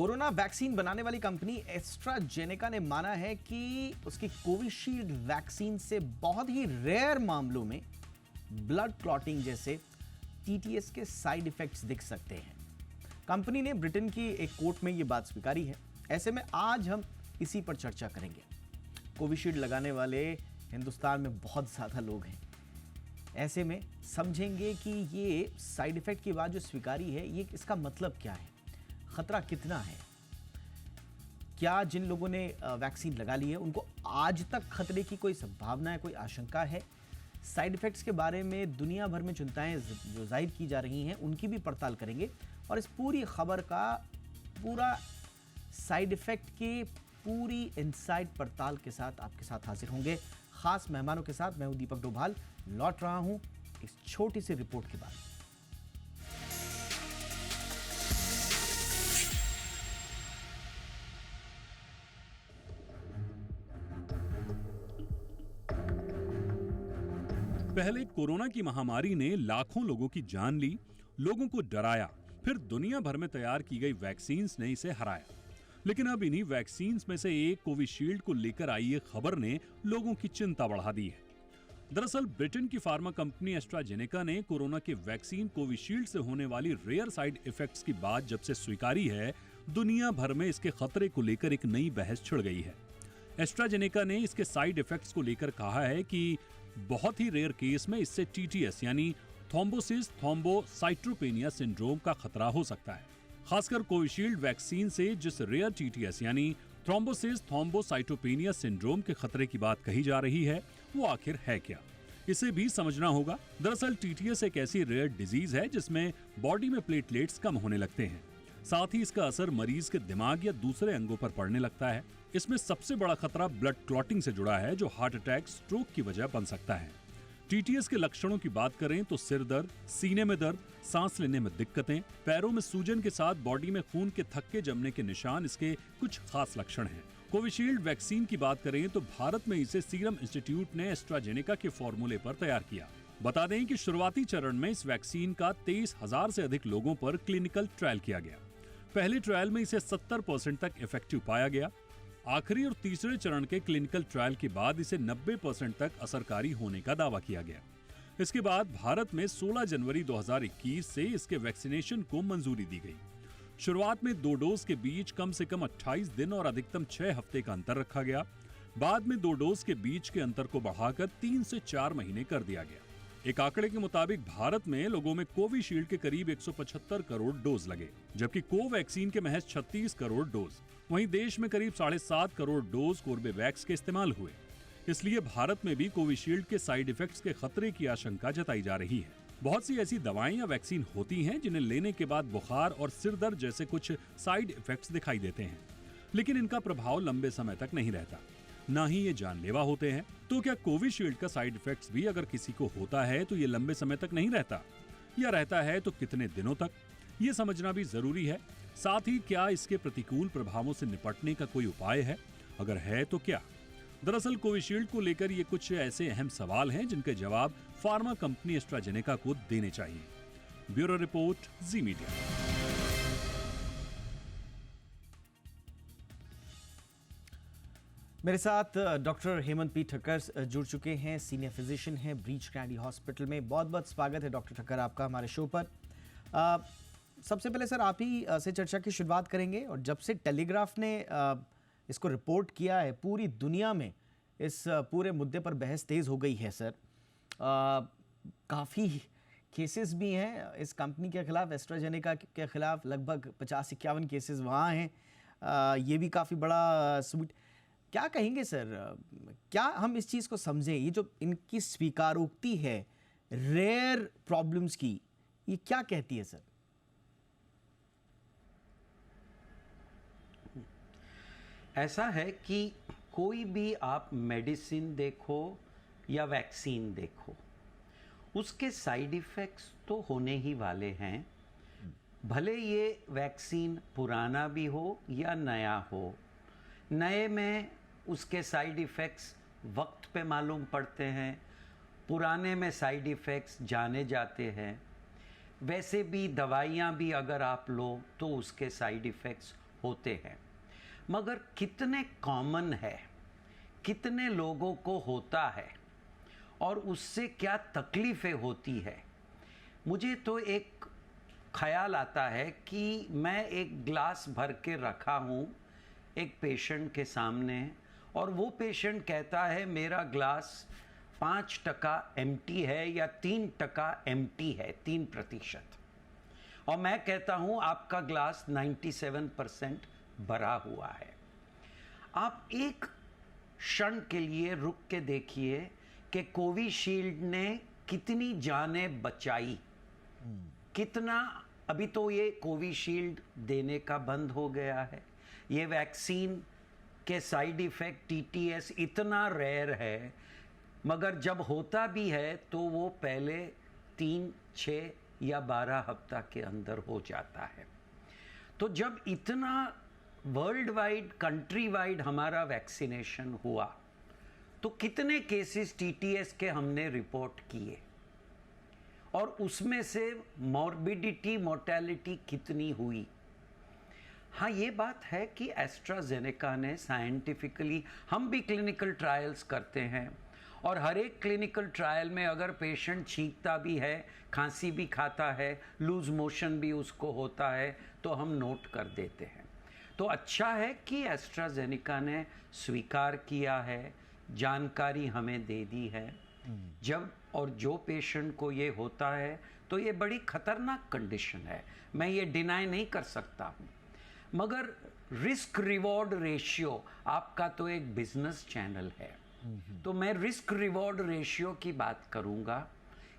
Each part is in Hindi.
कोरोना वैक्सीन बनाने वाली कंपनी एस्ट्राजेनेका ने माना है कि उसकी कोविशील्ड वैक्सीन से बहुत ही रेयर मामलों में ब्लड क्लॉटिंग जैसे टीटीएस के साइड इफेक्ट्स दिख सकते हैं। कंपनी ने ब्रिटेन की एक कोर्ट में यह बात स्वीकारी है। ऐसे में आज हम इसी पर चर्चा करेंगे। कोविशील्ड लगाने वाले हिंदुस्तान में बहुत ज्यादा लोग हैं। ऐसे में समझेंगे कि ये साइड इफेक्ट की बात जो स्वीकारी है, ये इसका मतलब क्या है, खतरा कितना है। क्या जिन लोगों ने वैक्सीन लगा ली है उनको आज तक खतरे की कोई संभावना है, कोई आशंका है। साइड इफेक्ट्स के बारे में दुनिया भर में चिंताएं जो जाहिर की जा रही हैं उनकी भी पड़ताल करेंगे और इस पूरी खबर का पूरा साइड इफेक्ट की पूरी इनसाइड पड़ताल के साथ आपके साथ हाजिर होंगे खास मेहमानों के साथ। मैं हूं दीपक डोभाल, लौट रहा हूं इस छोटी सी रिपोर्ट के बाद। पहले कोरोना की महामारी ने लाखों लोगों की जान ली, लोगों को डराया, फिर दुनिया भर में तैयार की गई वैक्सीन्स ने इसे हराया। लेकिन अब इन्हीं वैक्सीन्स में से एक कोविशील्ड को लेकर आई एक खबर ने लोगों की चिंता बढ़ा दी है। दरअसल ब्रिटेन की फार्मा कंपनी एस्ट्राजेनेका ने कोरोना के वैक्सीन कोविशील्ड से होने वाली रेयर साइड इफेक्ट्स की बात जब से स्वीकारी है, दुनिया भर में इसके खतरे को लेकर एक नई बहस छिड़ गई है। एस्ट्राजेनेका ने इसके साइड इफेक्ट्स को लेकर कहा है कि बहुत ही रेयर केस में इससे टीटीएस यानी थ्रोम्बोसिस थ्रोम्बोसाइटोपेनिया सिंड्रोम का खतरा हो सकता है। खासकर कोविशील्ड वैक्सीन से जिस रेयर टीटीएस यानी थ्रोम्बोसिस थ्रोम्बोसाइटोपेनिया सिंड्रोम के खतरे की बात कही जा रही है, वो आखिर है क्या, इसे भी समझना होगा। दरअसल टीटीएस एक ऐसी रेयर डिजीज है जिसमें बॉडी में प्लेटलेट्स कम होने लगते हैं। साथ ही इसका असर मरीज के दिमाग या दूसरे अंगों पर पड़ने लगता है। इसमें सबसे बड़ा खतरा ब्लड क्लॉटिंग से जुड़ा है, जो हार्ट अटैक, स्ट्रोक की वजह बन सकता है। टीटीएस के लक्षणों की बात करें तो सिर दर्द, सीने में दर्द, सांस लेने में दिक्कतें, पैरों में सूजन के साथ बॉडी में खून के थक्के जमने के निशान इसके कुछ खास लक्षण हैं। कोविशील्ड वैक्सीन की बात करें तो भारत में इसे सीरम इंस्टीट्यूट ने एस्ट्राजेनेका के फॉर्मूले पर तैयार किया। बता दें कि शुरुआती चरण में इस वैक्सीन का 23,000 से अधिक लोगों पर क्लिनिकल ट्रायल किया गया। पहले ट्रायल में इसे 70% तक इफेक्टिव पाया गया। आखिरी और तीसरे चरण के क्लिनिकल ट्रायल के बाद इसे 90% तक असरकारी होने का दावा किया गया। इसके बाद भारत में 16 जनवरी 2021 से इसके वैक्सीनेशन को मंजूरी दी गई। शुरुआत में 2 डोज के बीच कम से कम 28 दिन और अधिकतम 6 हफ्ते का अंतर रखा गया। बाद में 2 डोज के बीच के अंतर को बढ़ाकर 3 से 4 महीने कर दिया गया। एक आंकड़े के मुताबिक भारत में लोगों में कोविशील्ड के करीब 175 करोड़ डोज लगे, जबकि कोवैक्सीन के महज 36 करोड़ डोज। वहीं देश में करीब 7.5 करोड़ डोज कोर्बेवैक्स के इस्तेमाल हुए। इसलिए भारत में भी कोविशील्ड के साइड इफेक्ट्स के खतरे की आशंका जताई जा रही है। बहुत सी ऐसी दवाएं या वैक्सीन होती हैं जिन्हें लेने के बाद बुखार और सिर दर्द जैसे कुछ साइड इफेक्ट्स दिखाई देते हैं, लेकिन इनका प्रभाव लंबे समय तक नहीं रहता, ना ही ये जानलेवा होते हैं। तो क्या कोविशील्ड का साइड इफेक्ट्स भी अगर किसी को होता है तो ये लंबे समय तक नहीं रहता, या रहता है तो कितने दिनों तक, ये समझना भी जरूरी है। साथ ही क्या इसके प्रतिकूल प्रभावों से निपटने का कोई उपाय है, अगर है तो क्या। दरअसल कोविशील्ड को लेकर ये कुछ ऐसे अहम सवाल हैं जिनके जवाब फार्मा कंपनी एस्ट्राजेनेका को देने चाहिए। ब्यूरो रिपोर्ट, जी मीडिया। मेरे साथ डॉक्टर हेमंत पी ठक्कर जुड़ चुके हैं, सीनियर फिजिशियन हैं ब्रीच कैंडी हॉस्पिटल में। बहुत बहुत स्वागत है डॉक्टर ठक्कर आपका हमारे शो पर। सबसे पहले सर आप ही से चर्चा की शुरुआत करेंगे। और जब से टेलीग्राफ ने इसको रिपोर्ट किया है, पूरी दुनिया में इस पूरे मुद्दे पर बहस तेज़ हो गई है सर। काफ़ी केसेस भी हैं इस कंपनी के खिलाफ, एस्ट्राजेनेका के खिलाफ लगभग 50-51 केसेस वहाँ हैं। ये भी काफ़ी बड़ा स्वीट। क्या कहेंगे सर, क्या हम इस चीज़ को समझें, ये जो इनकी स्वीकारोक्ति है रेयर प्रॉब्लम्स की, ये क्या कहती है सर? ऐसा है कि कोई भी आप मेडिसिन देखो या वैक्सीन देखो, उसके साइड इफ़ेक्ट्स तो होने ही वाले हैं, भले ये वैक्सीन पुराना भी हो या नया हो। नए में उसके साइड इफ़ेक्ट्स वक्त पे मालूम पड़ते हैं, पुराने में साइड इफ़ेक्ट्स जाने जाते हैं। वैसे भी दवाइयाँ भी अगर आप लो तो उसके साइड इफ़ेक्ट्स होते हैं, मगर कितने कॉमन है, कितने लोगों को होता है और उससे क्या तकलीफ़ें होती है। मुझे तो एक ख्याल आता है कि मैं एक ग्लास भर के रखा हूँ एक पेशेंट के सामने और वो पेशेंट कहता है मेरा ग्लास 5% एम्प्टी है या 3% एम्प्टी है, 3%, और मैं कहता हूँ आपका ग्लास 97% भरा हुआ है। आप एक क्षण के लिए रुक के देखिए कि कोविशील्ड ने कितनी जानें बचाई, कितना। अभी तो ये कोविशील्ड देने का बंद हो गया है। ये वैक्सीन के साइड इफ़ेक्ट टीटीएस इतना रेयर है, मगर जब होता भी है तो वो पहले 3, 6 या 12 हफ्ता के अंदर हो जाता है। तो जब इतना वर्ल्ड वाइड, कंट्री वाइड हमारा वैक्सीनेशन हुआ तो कितने केसेस टीटीएस के हमने रिपोर्ट किए और उसमें से मॉर्बिडिटी, मोर्टेलिटी कितनी हुई। हाँ, ये बात है कि एस्ट्राजेनेका ने साइंटिफिकली, हम भी क्लिनिकल ट्रायल्स करते हैं और हर एक क्लिनिकल ट्रायल में अगर पेशेंट छींकता भी है, खांसी भी खाता है, लूज मोशन भी उसको होता है, तो हम नोट कर देते हैं। तो अच्छा है कि एस्ट्राजेनेका ने स्वीकार किया है, जानकारी हमें दे दी है। जब और जो पेशेंट को ये होता है तो ये बड़ी खतरनाक कंडीशन है, मैं ये डिनाई नहीं कर सकता हूँ, मगर रिस्क रिवॉर्ड रेशियो, आपका तो एक बिजनेस चैनल है, तो मैं रिस्क रिवॉर्ड रेशियो की बात करूँगा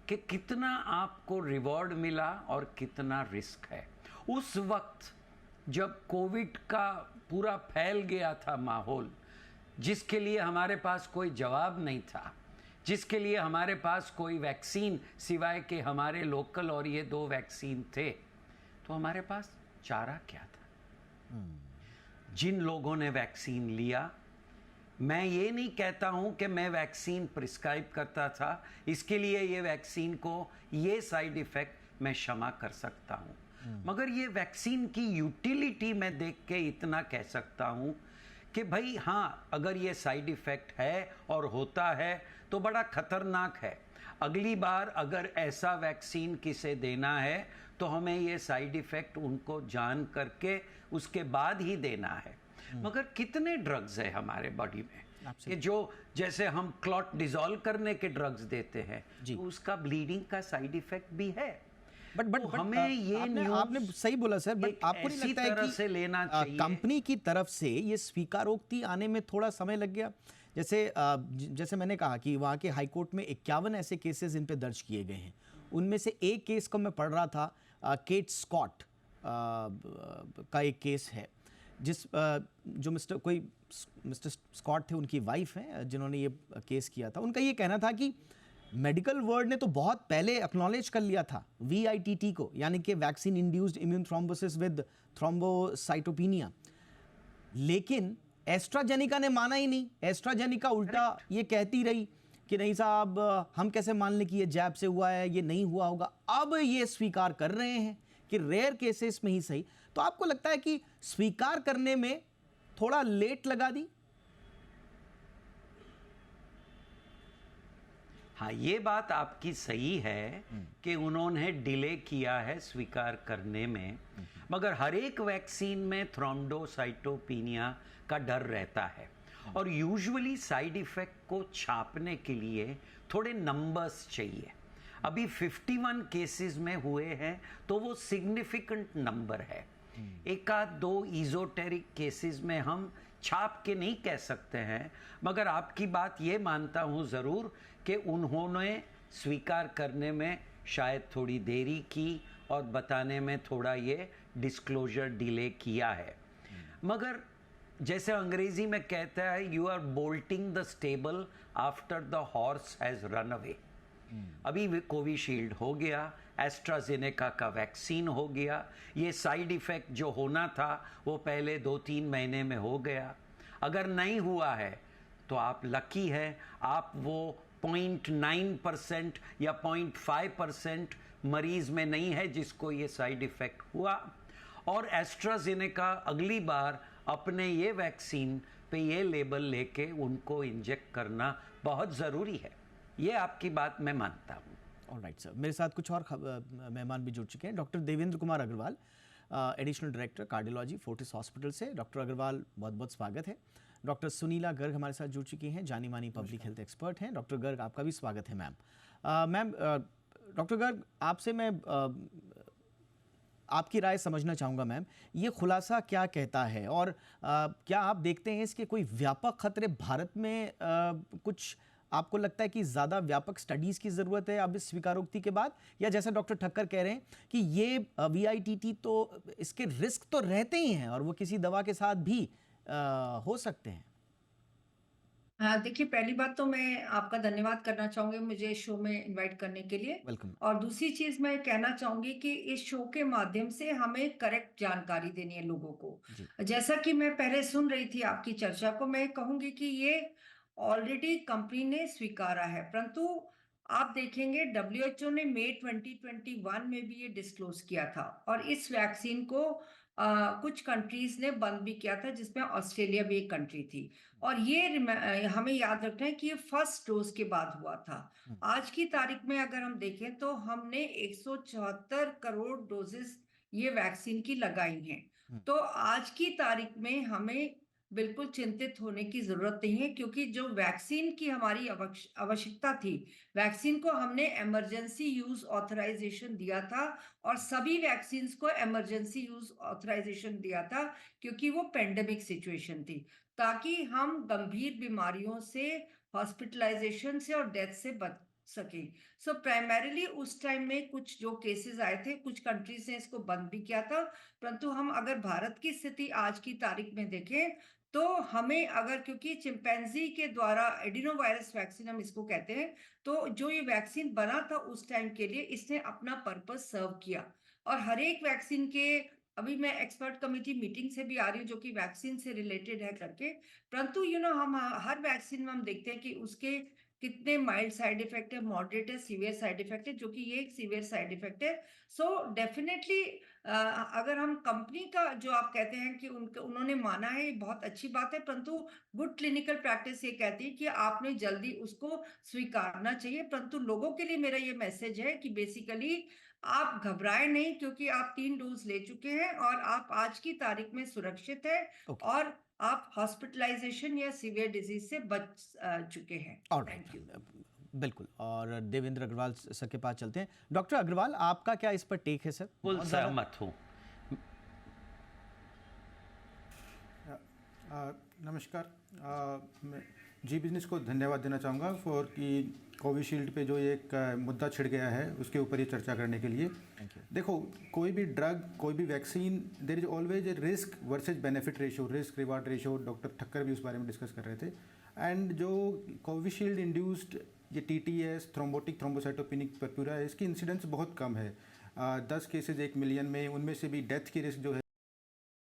कि कितना आपको रिवॉर्ड मिला और कितना रिस्क है। उस वक्त जब कोविड का पूरा फैल गया था माहौल, जिसके लिए हमारे पास कोई जवाब नहीं था, जिसके लिए हमारे पास कोई वैक्सीन सिवाय के हमारे लोकल और ये 2 वैक्सीन थे, तो हमारे पास चारा क्या था। जिन लोगों ने वैक्सीन लिया, मैं ये नहीं कहता हूं कि मैं वैक्सीन प्रिस्क्राइब करता था, इसके लिए ये वैक्सीन को ये साइड इफेक्ट मैं क्षमा कर सकता हूं, मगर ये वैक्सीन की यूटिलिटी मैं देख के इतना कह सकता हूं कि भाई हाँ, अगर ये साइड इफेक्ट है और होता है तो बड़ा खतरनाक है। अगली बार अगर ऐसा वैक्सीन किसे देना है तो हमें ये साइड इफेक्ट उनको जान करके उसके बाद ही देना है। मगर कितने ड्रग्स है हमारे बॉडी में कि जो जैसे हम क्लॉट डिसॉल्व करने के ड्रग्स देते हैं, तो उसका ब्लीडिंग का साइड इफेक्ट भी है। बट हमें ये आपने सही बोला सर, बट आपको नहीं लगता है कि से लेना चाहिए? कंपनी की तरफ से ये स्वीकारोक्ति आने में थोड़ा समय लग गया। जैसे मैंने कहा कि वहाँ के हाई कोर्ट में 51 ऐसे केसेस इन पे दर्ज किए गए हैं। उनमें से एक केस को मैं पढ़ रहा था, केट स्कॉट का एक केस है, जो मिस्टर स्कॉट थे, उनकी वाइफ हैं जिन्होंने ये केस किया था। उनका ये कहना था कि मेडिकल वर्ल्ड ने तो बहुत पहले एक्नॉलेज कर लिया था VITT को, यानी कि vaccine induced immune thrombosis with thrombocytopenia, लेकिन एस्ट्राजेनिका ने माना ही नहीं। एस्ट्राजेनिका उल्टा ये कहती रही कि नहीं साहब, हम कैसे मान लें कि ये जैब से हुआ है, ये नहीं हुआ होगा। अब ये स्वीकार कर रहे हैं कि रेयर केसेस में ही सही। तो आपको लगता है कि स्वीकार करने में थोड़ा लेट लगा दी? हाँ, ये बात आपकी सही है कि उन्होंने डिले किया है स्वीकार करने में, मगर हर एक वैक्सीन में थ्रोम्बोसाइटोपिनिया का डर रहता है और यूजुअली साइड इफेक्ट को छापने के लिए थोड़े नंबर्स चाहिए। अभी 51 केसेस में हुए हैं तो वो सिग्निफिकेंट नंबर है। एक आध 2 इजोटेरिक केसेस में हम छाप के नहीं कह सकते हैं, मगर आपकी बात ये मानता हूँ ज़रूर कि उन्होंने स्वीकार करने में शायद थोड़ी देरी की और बताने में थोड़ा ये डिस्क्लोजर डिले किया है। मगर जैसे अंग्रेजी में कहता है, you are bolting the stable after the horse has run away. अभी कोविशील्ड हो गया, एस्ट्राजेनेका का वैक्सीन हो गया, ये साइड इफ़ेक्ट जो होना था वो पहले 2-3 महीने में हो गया। अगर नहीं हुआ है तो आप लकी है, आप वो 0.9% या 0.5% मरीज में नहीं है जिसको ये साइड इफ़ेक्ट हुआ। और एस्ट्राजेनेका अगली बार अपने ये वैक्सीन पे ये लेबल लेके उनको इंजेक्ट करना बहुत ज़रूरी है। ये आपकी बात मैं मानता हूँ। ऑलराइट सर, मेरे साथ कुछ और मेहमान भी जुड़ चुके हैं। Doctor Devendra Kumar Agarwal, additional director cardiology Fortis hospital से। डॉक्टर अग्रवाल, बहुत बहुत स्वागत है। डॉक्टर सुनीला गर्ग हमारे साथ जुड़ चुकी हैं, जानी मानी पब्लिक हेल्थ एक्सपर्ट हैं। डॉक्टर गर्ग, आपका भी स्वागत है मैम। मैम, डॉक्टर गर्ग, आपसे मैं आपकी राय समझना चाहूँगा मैम, ये खुलासा क्या कहता है और क्या आप देखते हैं इसके कोई व्यापक खतरे भारत में? कुछ आपको लगता है कि ज़्यादा व्यापक स्टडीज़ की ज़रूरत है अब इस स्वीकारोक्ति के बाद, या जैसा डॉक्टर ठक्कर कह रहे हैं कि ये VITT तो इसके रिस्क तो रहते ही हैं और वो किसी दवा के साथ भी हो सकते हैं? हाँ, देखिए, पहली बात तो मैं आपका धन्यवाद करना चाहूँगी मुझे इस शो में इनवाइट करने के लिए। वेलकम। और दूसरी चीज़ मैं कहना चाहूँगी कि इस शो के माध्यम से हमें करेक्ट जानकारी देनी है लोगों को। जी। जैसा कि मैं पहले सुन रही थी आपकी चर्चा को, मैं कहूँगी कि ये ऑलरेडी कंपनी ने स्वीकारा है, परंतु आप देखेंगे WHO ने मई 2021 में भी ये डिस्क्लोज किया था और इस वैक्सीन को कुछ कंट्रीज ने बंद भी किया था, जिसमें ऑस्ट्रेलिया भी एक कंट्री थी। और ये हमें याद रखना है कि ये फर्स्ट डोज के बाद हुआ था। आज की तारीख में अगर हम देखें तो हमने 174 करोड़ डोजेस ये वैक्सीन की लगाई हैं। तो आज की तारीख में हमें बिल्कुल चिंतित होने की जरूरत नहीं है, क्योंकि जो वैक्सीन की हमारी आवश्यकता थी, वैक्सीन को हमने इमरजेंसी यूज ऑथराइजेशन दिया था और सभी वैक्सीन को इमरजेंसी यूज ऑथराइजेशन दिया था, क्योंकि वो पेंडेमिक सिचुएशन थी, ताकि हम गंभीर बीमारियों से, हॉस्पिटलाइजेशन से और डेथ से बच सके। सो प्राइमरीली उस टाइम में कुछ जो केसेस आए थे, कुछ कंट्रीज ने इसको बंद भी किया था, परंतु हम अगर भारत की स्थिति आज की तारीख में देखें तो हमें अगर, क्योंकि चिंपैंजी के द्वारा एडिनो वायरस वैक्सीन हम इसको कहते हैं, तो जो ये वैक्सीन बना था उस टाइम के लिए, इसने अपना पर्पस सर्व किया। और हर एक वैक्सीन के, अभी मैं एक्सपर्ट कमेटी मीटिंग से भी आ रही हूँ जो कि वैक्सीन से रिलेटेड है करके, परंतु हम हर वैक्सीन में हम देखते हैं कि उसके कितने माइल्ड साइड इफेक्ट है, मॉडरेट है, सीवियर साइड इफेक्ट है, जो कि ये एक सीवियर साइड इफेक्ट है। सो डेफिनेटली अगर हम कंपनी का जो आप कहते हैं कि उन्होंने माना है, ये बहुत अच्छी बात है, परंतु गुड क्लिनिकल प्रैक्टिस ये कहती है कि आपने जल्दी उसको स्वीकारना चाहिए। परंतु लोगों के लिए मेरा ये मैसेज है कि बेसिकली आप घबराए नहीं, क्योंकि आप 3 डोज ले चुके हैं और आप आज की तारीख में सुरक्षित है Okay. और आप हॉस्पिटलाइजेशन या सीवियर डिजीज से बच चुके हैं। Alright, thank you. बिल्कुल। और देवेंद्र अग्रवाल सर के पास चलते हैं। डॉक्टर अग्रवाल, आपका क्या इस पर टेक है सर? बिल्कुल बहुत ज़्यादा- सहमत हूँ। नमस्कार। मैं जी बिज़नेस को धन्यवाद देना चाहूँगा फॉर कि कोविशील्ड पे जो एक मुद्दा छिड़ गया है उसके ऊपर ये चर्चा करने के लिए। देखो, कोई भी ड्रग, कोई भी vaccine, there is always a risk versus benefit ratio, risk reward ratio. Doctor Thakkar भी उस बारे में डिस्कस कर रहे थे। एंड जो कोविशील्ड इंड्यूस्ड ये TTS, थ्रोम्बोटिक थ्रोम्बोसाइटोपेनिक परप्यूरा है, इसकी इंसिडेंस बहुत कम है। 10 केसेज 1 मिलियन में, उनमें से भी डेथ की रिस्क जो है